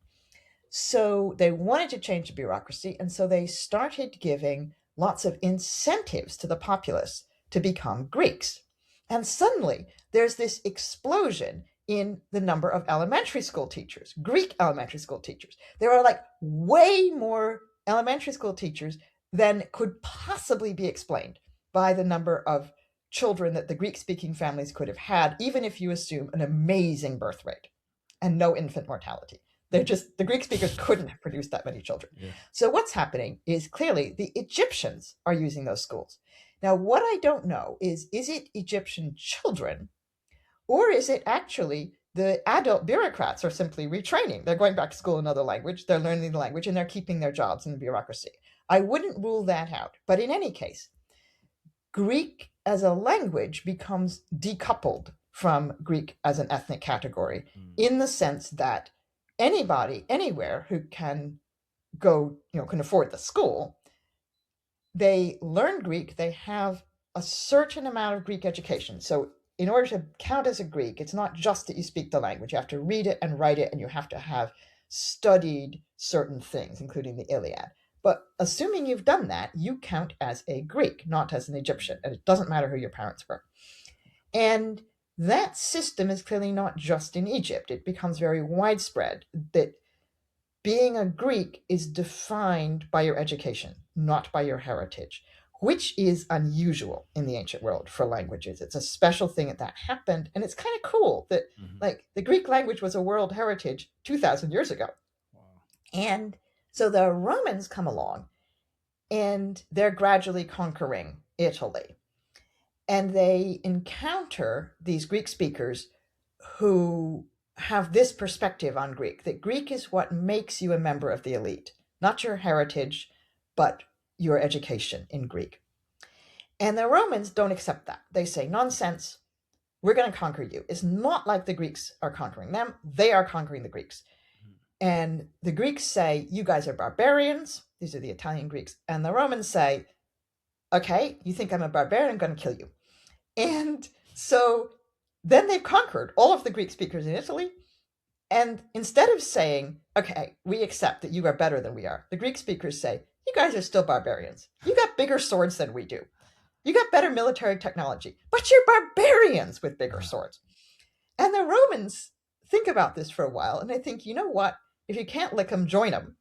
[SPEAKER 1] So they wanted to change the bureaucracy, and so they started giving lots of incentives to the populace to become Greeks. And suddenly, there's this explosion in the number of elementary school teachers, Greek elementary school teachers. There are like way more elementary school teachers than could possibly be explained by the number of children that the Greek-speaking families could have had, even if you assume an amazing birth rate and no infant mortality. The Greek speakers couldn't have produced that many children. Yeah. So what's happening is clearly the Egyptians are using those schools. Now, what I don't know is it Egyptian children, or is it actually the adult bureaucrats are simply retraining? They're going back to school in another language, they're learning the language, and they're keeping their jobs in the bureaucracy. I wouldn't rule that out. But in any case, Greek as a language becomes decoupled from Greek as an ethnic category, in the sense that anybody, anywhere who can go, can afford the school, they learn Greek, they have a certain amount of Greek education. So in order to count as a Greek, it's not just that you speak the language, you have to read it and write it, and you have to have studied certain things, including the Iliad. But assuming you've done that, you count as a Greek, not as an Egyptian, and it doesn't matter who your parents were. And that system is clearly not just in Egypt. It becomes very widespread that being a Greek is defined by your education, not by your heritage, which is unusual in the ancient world for languages. It's a special thing that happened, and it's kind of cool that like the Greek language was a world heritage 2,000 years ago. Wow. And so the Romans come along, and they're gradually conquering Italy. And they encounter these Greek speakers who have this perspective on Greek, that Greek is what makes you a member of the elite, not your heritage, but your education in Greek. And the Romans don't accept that. They say, nonsense, we're going to conquer you. It's not like the Greeks are conquering them. They are conquering the Greeks. And the Greeks say, you guys are barbarians. These are the Italian Greeks. And the Romans say, okay, you think I'm a barbarian, I'm going to kill you. And so then they've conquered all of the Greek speakers in Italy. And instead of saying, okay, we accept that you are better than we are, the Greek speakers say, you guys are still barbarians. You got bigger swords than we do. You got better military technology, but you're barbarians with bigger swords. And the Romans think about this for a while, and they think, you know what? If you can't lick them, join them.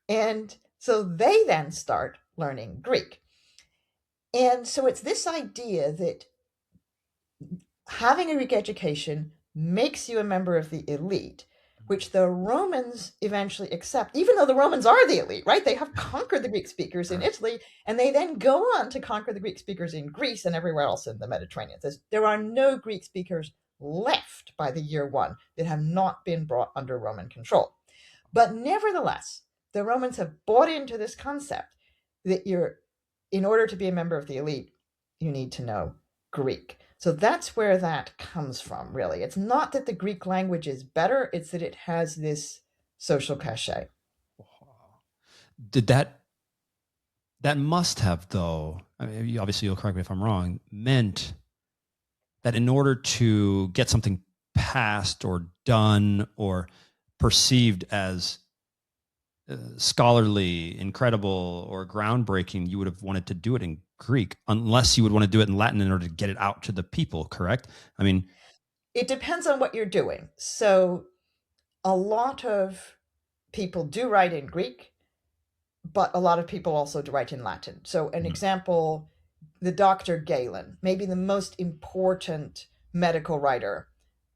[SPEAKER 1] And so they then start learning Greek. And so it's this idea that having a Greek education makes you a member of the elite, which the Romans eventually accept, even though the Romans are the elite, right? They have conquered the Greek speakers in Italy, and they then go on to conquer the Greek speakers in Greece and everywhere else in the Mediterranean. There are no Greek speakers left by the year 1 that have not been brought under Roman control. But nevertheless, the Romans have bought into this concept that in order to be a member of the elite, you need to know Greek. So that's where that comes from, really. It's not that the Greek language is better, it's that it has this social cachet.
[SPEAKER 2] Did that must have, though, I mean, obviously you'll correct me if I'm wrong, meant that in order to get something passed or done or perceived as scholarly, incredible, or groundbreaking, you would have wanted to do it in Greek, unless you would want to do it in Latin in order to get it out to the people, correct? I mean,
[SPEAKER 1] it depends on what you're doing. So a lot of people do write in Greek, but a lot of people also do write in Latin. So an example, the Dr. Galen, maybe the most important medical writer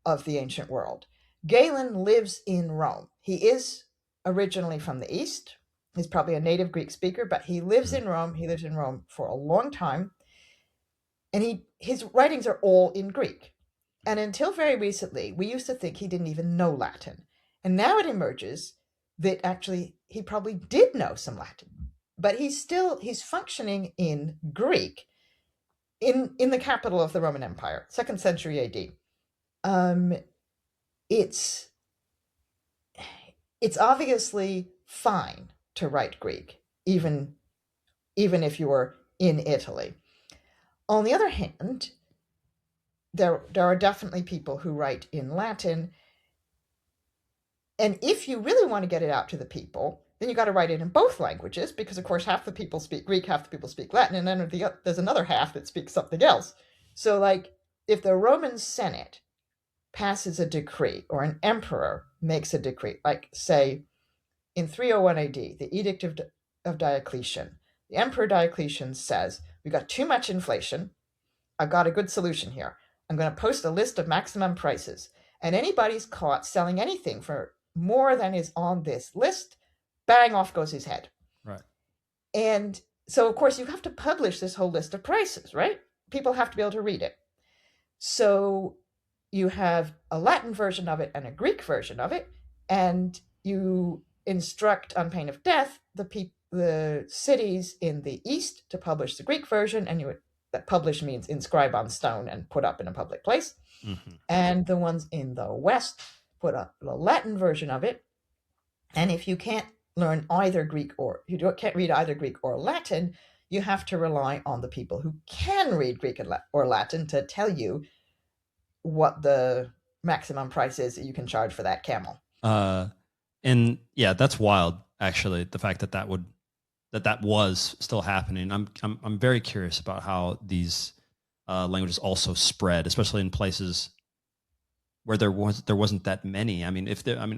[SPEAKER 1] of the ancient world. Galen lives in Rome. He is originally from the East. He's probably a native Greek speaker, but he lives in Rome. He lives in Rome for a long time. And his writings are all in Greek. And until very recently, we used to think he didn't even know Latin. And now it emerges that actually he probably did know some Latin. But he's functioning in Greek in the capital of the Roman Empire, 2nd century AD. It's obviously fine to write Greek, even if you were in Italy. On the other hand, there are definitely people who write in Latin. And if you really want to get it out to the people, then you got to write it in both languages, because of course half the people speak Greek, half the people speak Latin, and then there's another half that speaks something else. So like if the Roman Senate passes a decree, or an emperor makes a decree, like say in 301 AD, the Edict of Diocletian, the Emperor Diocletian says, we got too much inflation. I've got a good solution here. I'm going to post a list of maximum prices, and anybody's caught selling anything for more than is on this list, bang, off goes his head.
[SPEAKER 2] Right.
[SPEAKER 1] And so, of course, you have to publish this whole list of prices, right? People have to be able to read it. So you have a Latin version of it and a Greek version of it, and you instruct on pain of death the cities in the East to publish the Greek version, and that publish means inscribe on stone and put up in a public place. Mm-hmm. And the ones in the West put up the Latin version of it. And if you can't learn either Greek, or you can't read either Greek or Latin, you have to rely on the people who can read Greek or Latin to tell you what the maximum price is that you can charge for that camel.
[SPEAKER 2] And yeah, that's wild, actually, the fact that that was still happening. I'm very curious about how these languages also spread, especially in places where there wasn't that many. I mean,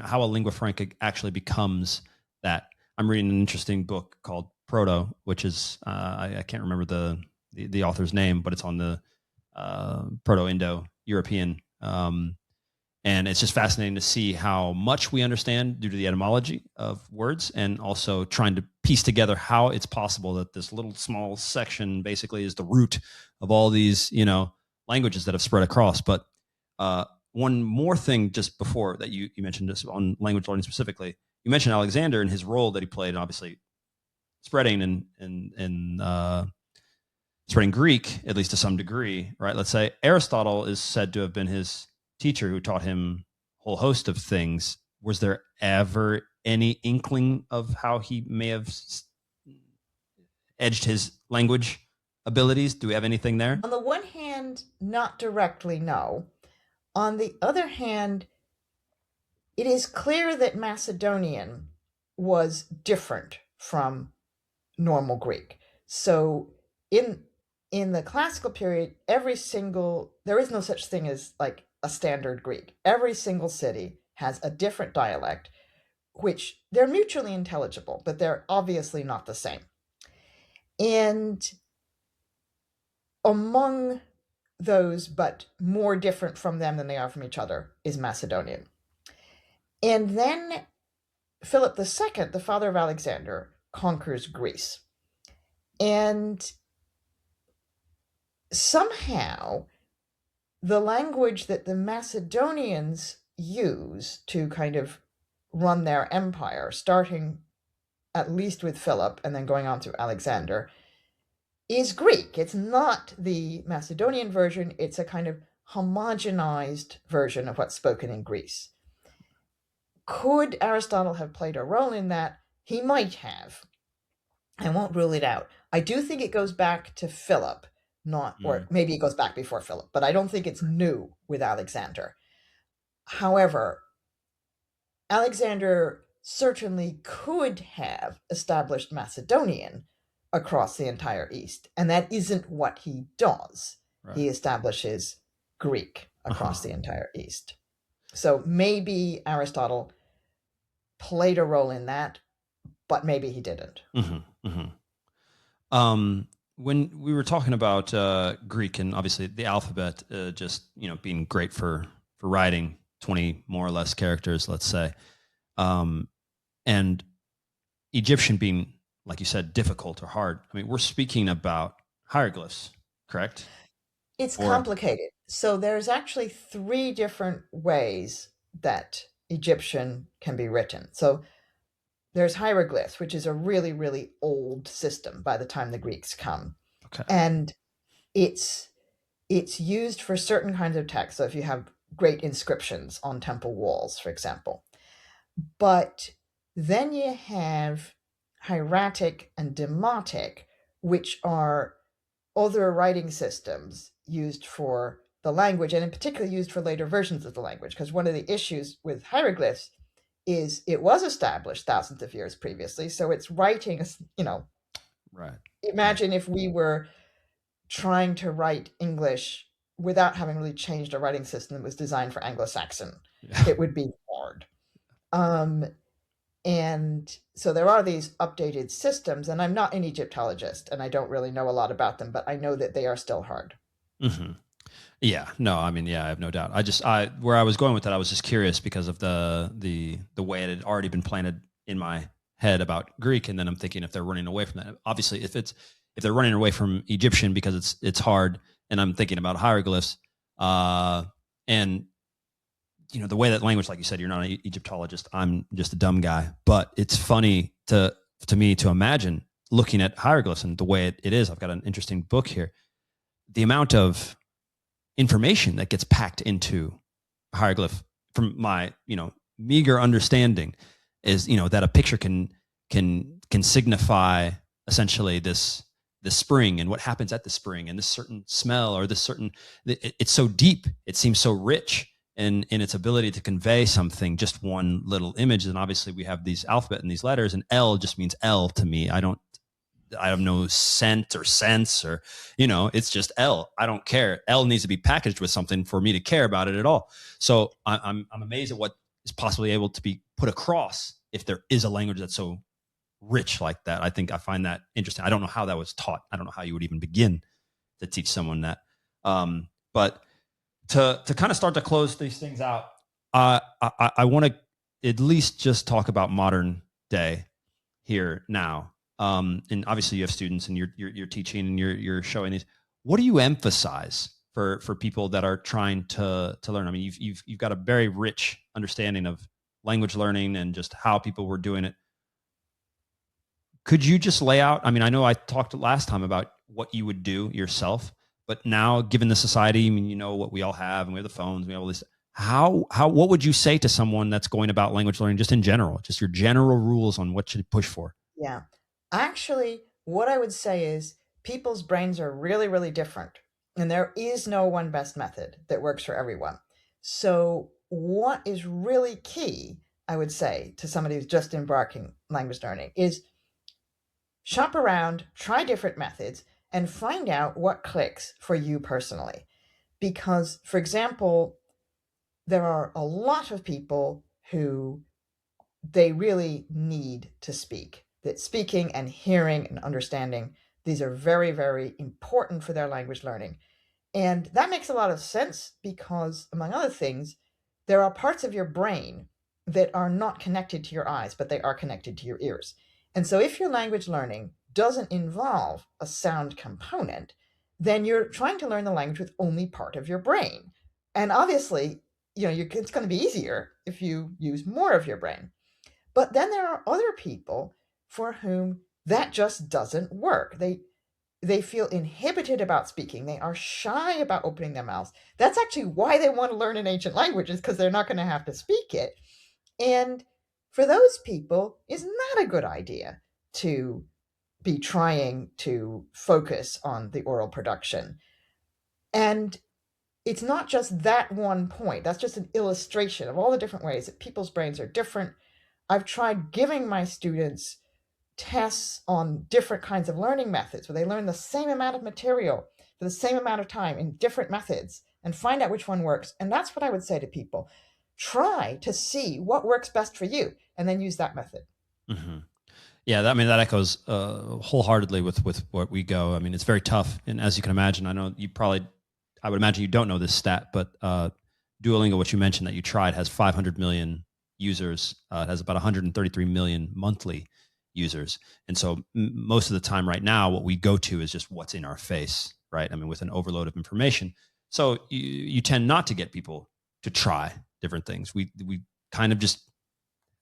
[SPEAKER 2] how a lingua franca actually becomes that. I'm reading an interesting book called Proto, which is I can't remember the author's name, but it's on the Proto-Indo-European. And it's just fascinating to see how much we understand due to the etymology of words, and also trying to piece together how it's possible that this little small section basically is the root of all these, languages that have spread across. But one more thing just before that you mentioned this on language learning specifically, you mentioned Alexander and his role that he played, and obviously spreading and spreading Greek, at least to some degree, right? Let's say Aristotle is said to have been his teacher who taught him a whole host of things. Was there ever any inkling of how he may have edged his language abilities? Do we have anything there?
[SPEAKER 1] On the one hand, not directly, no. On the other hand, it is clear that Macedonian was different from normal Greek. So in the classical period, there is no such thing as like a standard Greek. Every single city has a different dialect, which they're mutually intelligible, but they're obviously not the same. And among those, but more different from them than they are from each other, is Macedonian. And then Philip II, the father of Alexander, conquers Greece. And somehow the language that the Macedonians use to kind of run their empire, starting at least with Philip and then going on to Alexander, is Greek. It's not the Macedonian version. It's a kind of homogenized version of what's spoken in Greece. Could Aristotle have played a role in that? He might have. I won't rule it out. I do think it goes back to Philip, or maybe it goes back before Philip, but I don't think it's new with Alexander. However, Alexander certainly could have established Macedonian across the entire East, and that isn't what he does. Right. He establishes Greek across the entire East. So maybe Aristotle played a role in that, but maybe he didn't.
[SPEAKER 2] Mm-hmm, mm-hmm. when we were talking about Greek and obviously the alphabet, just being great for writing 20 more or less characters, let's say, um, and Egyptian being, like you said, difficult or hard. I mean, we're speaking about hieroglyphs, correct?
[SPEAKER 1] It's
[SPEAKER 2] Or
[SPEAKER 1] complicated. So there's actually three different ways that Egyptian can be written. So there's hieroglyphs, which is a really, really old system by the time the Greeks come.
[SPEAKER 2] okay,
[SPEAKER 1] And it's it's used for certain kinds of text. So if you have great inscriptions on temple walls, for example. But then you have hieratic and demotic, which are other writing systems used for the language, and in particular used for later versions of the language. Because one of the issues with hieroglyphs is it was established thousands of years previously, so it's writing,
[SPEAKER 2] right, right,
[SPEAKER 1] imagine if we were trying to write English without having really changed a writing system that was designed for Anglo-Saxon.
[SPEAKER 2] yeah.
[SPEAKER 1] It would be hard. Um, and so there are these updated systems, and I'm not an Egyptologist, and I don't really know a lot about them, but I know that they are still hard.
[SPEAKER 2] hmm Yeah, no, I mean, yeah, I have no doubt. I where I was going with that, I was just curious because of the way it had already been planted in my head about Greek, and then I'm thinking if they're running away from that. Obviously, if they're running away from Egyptian because it's hard, and I'm thinking about hieroglyphs, and the way that language, like you said, you're not an Egyptologist. I'm just a dumb guy, but it's funny to me to imagine looking at hieroglyphs and the way it is. I've got an interesting book here. The amount of information that gets packed into a hieroglyph, from my meager understanding, is that a picture can signify essentially this spring and what happens at the spring and this certain smell or this certain it's so deep, it seems so rich in its ability to convey something, just one little image. And obviously we have these alphabet and these letters, and L just means L to me. I have no scent or sense, or it's just L. I don't care. L needs to be packaged with something for me to care about it at all. So I'm amazed at what is possibly able to be put across if there is a language that's so rich like that. I find that interesting. I don't know how that was taught. I don't know how you would even begin to teach someone that. But to kind of start to close these things out, I want to at least just talk about modern day here now. And obviously you have students and you're teaching and you're showing these. What do you emphasize for people that are trying to learn? I mean, you've got a very rich understanding of language learning and just how people were doing it. Could you just lay out? I mean, I know I talked last time about what you would do yourself, but now, given the society, I mean, what we all have, and we have the phones, we have all this. What would you say to someone that's going about language learning, just in general, just your general rules on what should push for?
[SPEAKER 1] Yeah. Actually, what I would say is people's brains are really, really different, and there is no one best method that works for everyone. So, what is really key, I would say, to somebody who's just embarking language learning is shop around, try different methods, and find out what clicks for you personally. Because, for example, there are a lot of people who they really need to speak. That speaking and hearing and understanding, these are very, very important for their language learning. And that makes a lot of sense because, among other things, there are parts of your brain that are not connected to your eyes, but they are connected to your ears. And so if your language learning doesn't involve a sound component, then you're trying to learn the language with only part of your brain. And obviously, it's going to be easier if you use more of your brain. But then there are other people for whom that just doesn't work. They feel inhibited about speaking. They are shy about opening their mouths. That's actually why they want to learn an ancient language, is because they're not going to have to speak it. And for those people, it's not a good idea to be trying to focus on the oral production. And it's not just that one point. That's just an illustration of all the different ways that people's brains are different. I've tried giving my students tests on different kinds of learning methods where they learn the same amount of material for the same amount of time in different methods and find out which one works. And that's what I would say to people. Try to see what works best for you and then use that method.
[SPEAKER 2] Mm-hmm. Yeah, I mean that echoes wholeheartedly with what we go. I mean, it's very tough, and as you can imagine, I know you probably, I would imagine you don't know this stat, but Duolingo, what you mentioned that you tried, has 500 million users. It has about 133 million monthly users, and so most of the time, right now, what we go to is just what's in our face, right? I mean, with an overload of information, so you tend not to get people to try different things. We kind of just,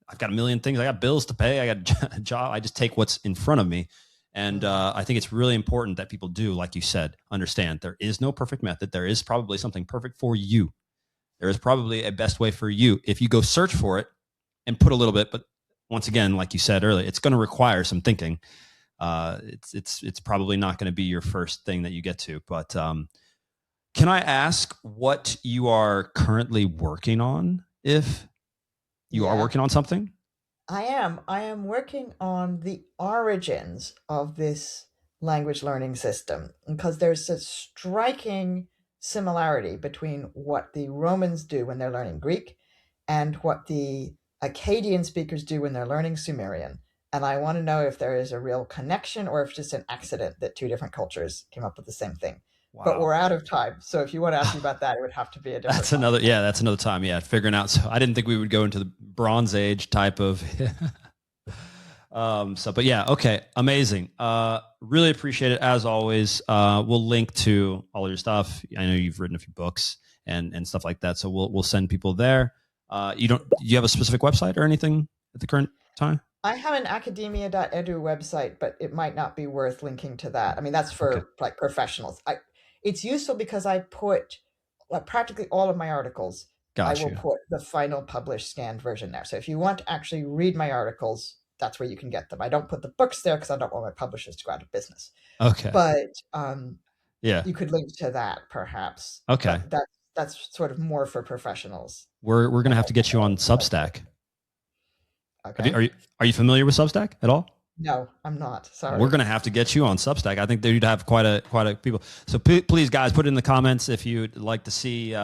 [SPEAKER 2] I've got a million things. I got bills to pay. I got a job. I just take what's in front of me. And I think it's really important that people do, like you said, understand there is no perfect method. There is probably something perfect for you. There is probably a best way for you if you go search for it and put a little bit. But once again, like you said earlier, it's going to require some thinking. It's probably not going to be your first thing that you get to. But can I ask what you are currently working on? If you are
[SPEAKER 1] Yeah,
[SPEAKER 2] working on something?
[SPEAKER 1] I am. I am working on the origins of this language learning system because there's a striking similarity between what the Romans do when they're learning Greek and what the Akkadian speakers do when they're learning Sumerian. And I want to know if there is a real connection or if it's just an accident that two different cultures came up with the same thing. But
[SPEAKER 2] Wow.
[SPEAKER 1] we're out of time. So if you want to ask me about that, it would have to be a different
[SPEAKER 2] That's
[SPEAKER 1] time.
[SPEAKER 2] another, yeah, that's another time. Yeah, figuring out. So I didn't think we would go into the Bronze Age type of so, but yeah, okay, amazing. Really appreciate it as always. We'll link to all of your stuff. I know you've written a few books and stuff like that, so we'll send people there. Do you have a specific website or anything at the current time?
[SPEAKER 1] I have an academia.edu website, but it might not be worth linking to that. I mean, that's
[SPEAKER 2] Okay,
[SPEAKER 1] for like professionals. It's useful because I put like practically all of my articles. I
[SPEAKER 2] got
[SPEAKER 1] will
[SPEAKER 2] you.
[SPEAKER 1] put the final published scanned version there. So if you want to actually read my articles, that's where you can get them. I don't put the books there because I don't want my publishers to go out of business.
[SPEAKER 2] Okay,
[SPEAKER 1] But
[SPEAKER 2] yeah,
[SPEAKER 1] you could link to that perhaps.
[SPEAKER 2] okay.
[SPEAKER 1] But that's sort of more for professionals.
[SPEAKER 2] We're
[SPEAKER 1] And
[SPEAKER 2] gonna have to get you on
[SPEAKER 1] I like
[SPEAKER 2] Substack. Have you,
[SPEAKER 1] okay.
[SPEAKER 2] are you familiar with Substack at all?
[SPEAKER 1] No, I'm not.
[SPEAKER 2] We're
[SPEAKER 1] Sorry.
[SPEAKER 2] gonna have to get you on Substack. I think they'd have quite a people. So please, guys, put it in the comments if you'd like to see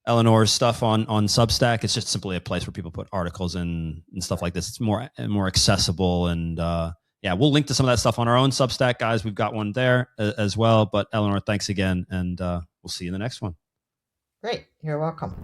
[SPEAKER 2] Eleanor's stuff on Substack. It's just simply a place where people put articles and stuff like this. It's more accessible, and yeah, we'll link to some of that stuff on our own Substack, guys. We've got one there as well. But Eleanor, thanks again, and we'll see you in the next one.
[SPEAKER 1] Great. You're welcome.